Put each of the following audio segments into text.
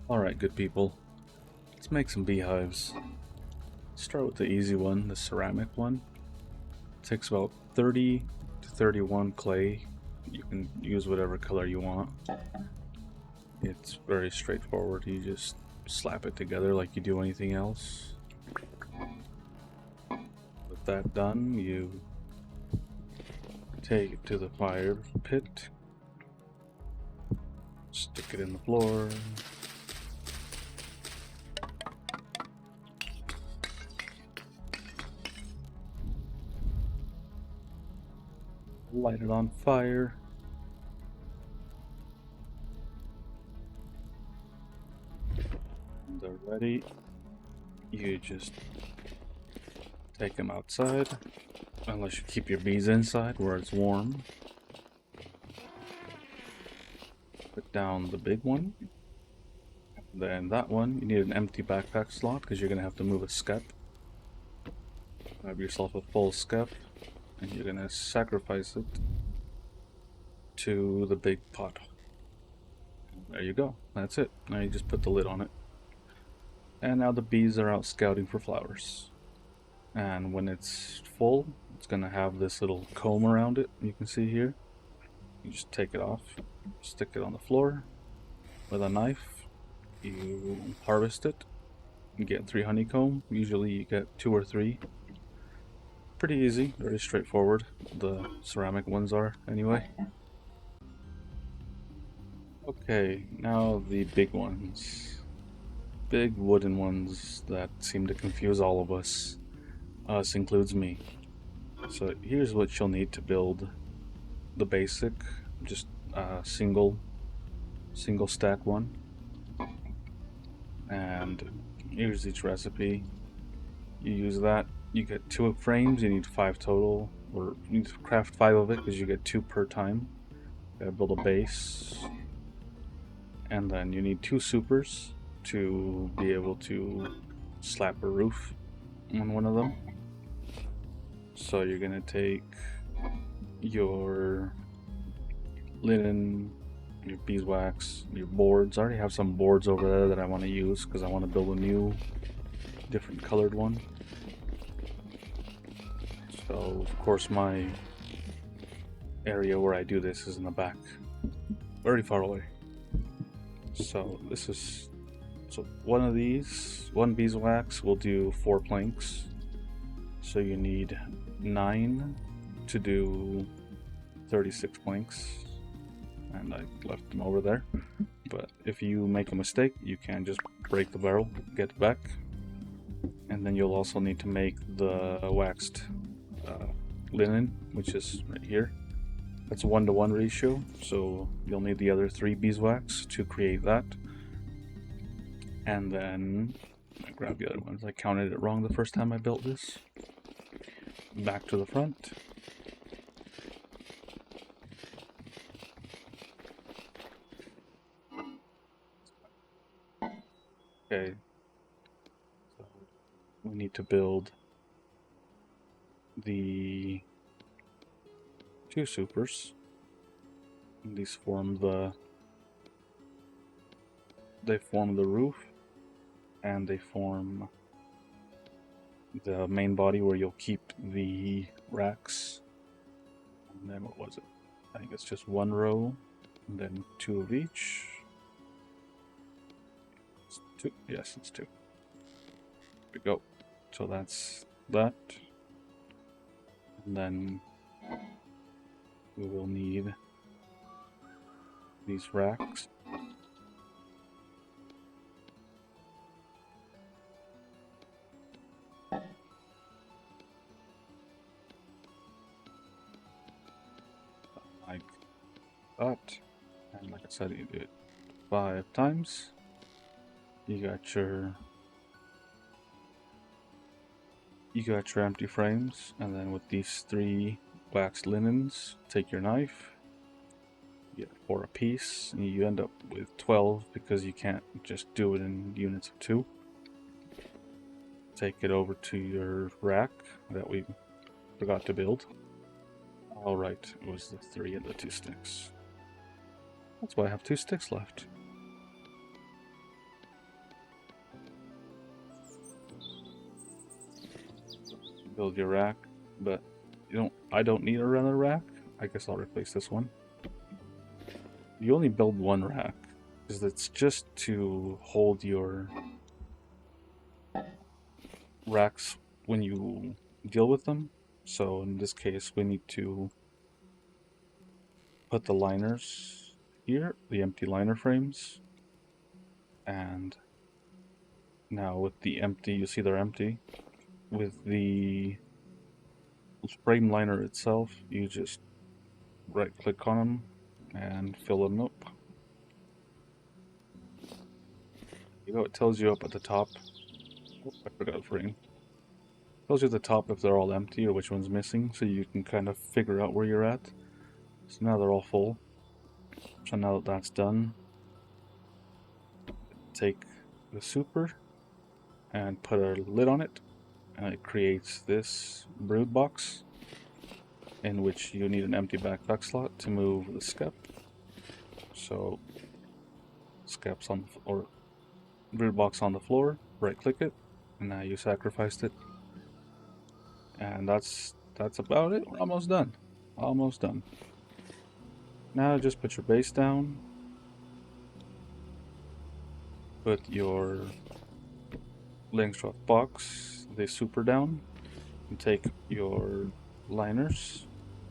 Alright, good people. Let's make some beehives. Start with the easy one, the ceramic one. It takes about 30 to 31 clay. You can use whatever color you want. It's very straightforward. You just slap it together like you do anything else. With that done, you take it to the fire pit. Stick it in the floor. Light it on fire. When they're ready, you just take them outside, unless you keep your bees inside where it's warm. Put down the big one. Then that one, you need an empty backpack slot because you're going to have to move a skep. Grab yourself a full skep, and you're going to sacrifice it to the big pot. There you go. That's it. Now you just put the lid on it. And now the bees are out scouting for flowers. And when it's full, it's going to have this little comb around it. You can see here. You just take it off, stick it on the floor with a knife. You harvest it. You get 3 honeycomb. Usually you get 2 or 3. Pretty easy, very straightforward. The ceramic ones are, anyway. Okay, now the big ones. Big wooden ones that seem to confuse all of us. Us includes me. So here's what you'll need to build the basic, just a single stack one. And here's each recipe. You use that, you get 2 frames, you need 5 total, or you need to craft 5 of it because you get 2 per time. Gotta build a base, and then you need 2 supers to be able to slap a roof on one of them. So you're gonna take your linen, your beeswax, your boards. I already have some boards over there that I want to use because I want to build a new different colored one. So of course my area where I do this is in the back, very far away. So one of these, one beeswax will do 4 planks. So you need 9 to do 36 planks. And I left them over there. But if you make a mistake, you can just break the barrel, get it back. And then you'll also need to make the waxed linen, which is right here. That's a 1-to-1 ratio, so you'll need the other 3 beeswax to create that. And then I grab the other ones. I counted it wrong the first time I built this. Back to the front. Okay, so we need to build the 2 supers. And these form the roof, and they form the main body where you'll keep the racks. And then what was it? I think it's just 1 row, and then 2 of each. It's 2. Yes, it's 2. There we go. So that's that. And then we will need these racks. Like that. And like I said, you do it 5 times. You got your empty frames, and then with these 3 waxed linens, take your knife. You get 4 a piece, and you end up with 12 because you can't just do it in units of 2. Take it over to your rack that we forgot to build. Alright, it was the 3 and the 2 sticks. That's why I have 2 sticks left. build your rack, but I don't need another rack. I guess I'll replace this one. You only build one rack, because it's just to hold your racks when you deal with them. So in this case, we need to put the liners here, the empty liner frames, and now with the empty, you see they're empty. With the frame liner itself, you just right click on them and fill them up. You know, it tells you up at the top. Oh, I forgot a frame. It tells you at the top if they're all empty or which one's missing, so you can kind of figure out where you're at. So now they're all full. So now that that's done, take the super and put a lid on it, and it creates this brood box in which you need an empty backpack slot to move the skep. So skeps on or brood box on the floor, right click it, and now you sacrificed it. And that's about it. We're almost done. Almost done. Now just put your base down. Put your langstroth box, the super down, and take your liners.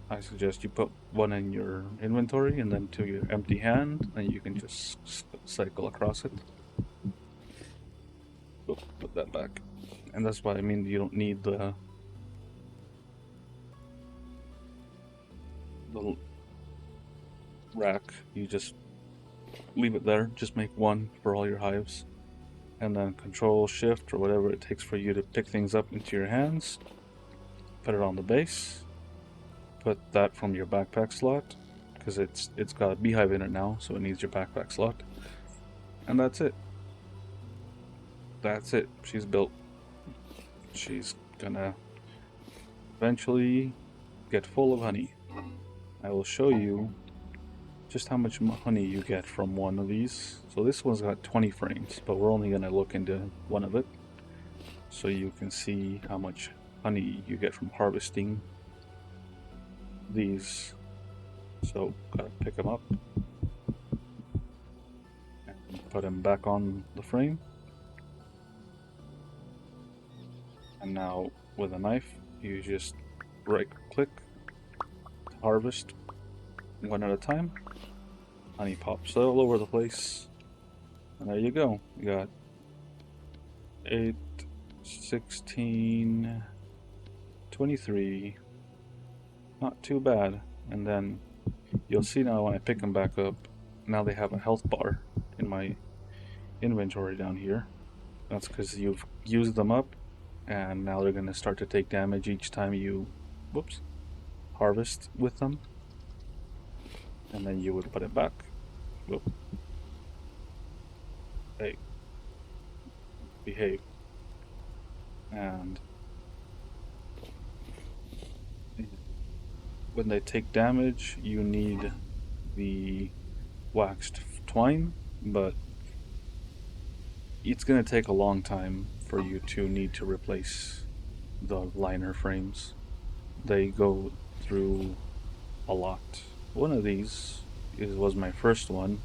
I suggest you put one in your inventory and then to your empty hand, and you can just cycle across it. Oh, put that back. And that's why I mean you don't need the rack. You just leave it there. Just make one for all your hives. And then Control Shift or whatever it takes for you to pick things up into your hands. Put it on the base. Put that from your backpack slot, because it's got a beehive in it now, so it needs your backpack slot. And that's it. That's it. She's built. She's gonna eventually get full of honey. I will show you just how much honey you get from one of these. So this one's got 20 frames, but we're only gonna look into one of it, so you can see how much honey you get from harvesting these. So gotta pick them up and put them back on the frame. And now with a knife, you just right click to harvest one at a time. Honey pops all over the place. And there you go. You got 8, 16, 23. Not too bad. And then you'll see now when I pick them back up, now they have a health bar in my inventory down here. That's because you've used them up, and now they're going to start to take damage each time you harvest with them. And then you would put it back. Whoop. Hey, behave. And when they take damage, you need the waxed twine, but it's going to take a long time for you to need to replace the liner frames. They go through a lot. One of these was my first one,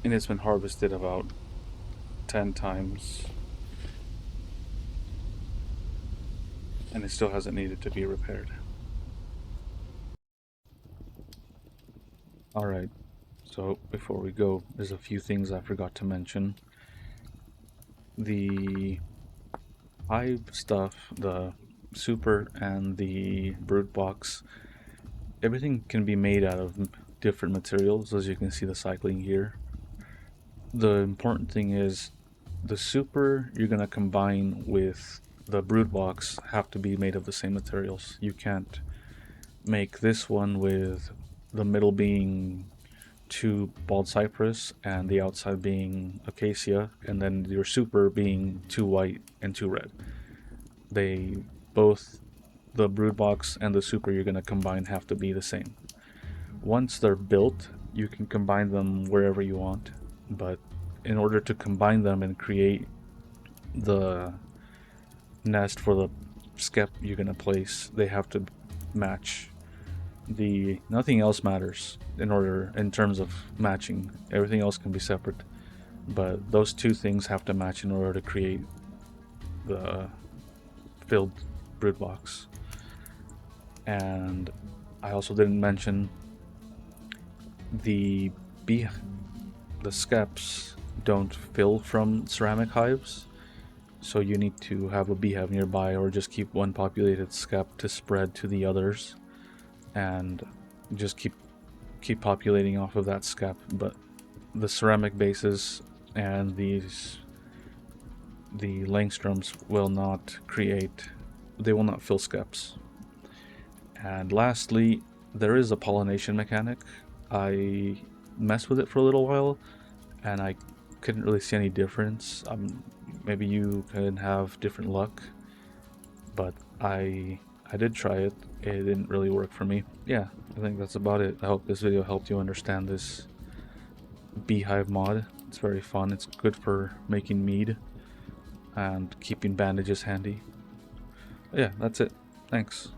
and it's been harvested about 10 times, and it still hasn't needed to be repaired. Alright, so before we go, there's a few things I forgot to mention. The hive stuff, the super and the brood box, everything can be made out of different materials, as you can see the cycling here. The important thing is the super you're going to combine with the brood box have to be made of the same materials. You can't make this one with the middle being 2 bald cypress and the outside being acacia, and then your super being 2 white and 2 red. They both, the brood box and the super you're going to combine, have to be the same. Once they're built, you can combine them wherever you want, but in order to combine them and create the nest for the skep you're gonna place, they have to match. Nothing else matters in terms of matching. Everything else can be separate, but those two things have to match in order to create the filled brood box. And I also didn't mention the skeps don't fill from ceramic hives, so you need to have a beehive nearby or just keep one populated skep to spread to the others, and just keep populating off of that skep. But the ceramic bases and the langstroths will not fill skeps. And lastly, there is a pollination mechanic. I messed with it for a little while and I couldn't really see any difference. Maybe you can have different luck, but I did try it. It didn't really work for me. Yeah, I think that's about it. I hope this video helped you understand this beehive mod. It's very fun. It's good for making mead and keeping bandages handy. Yeah, that's it. Thanks.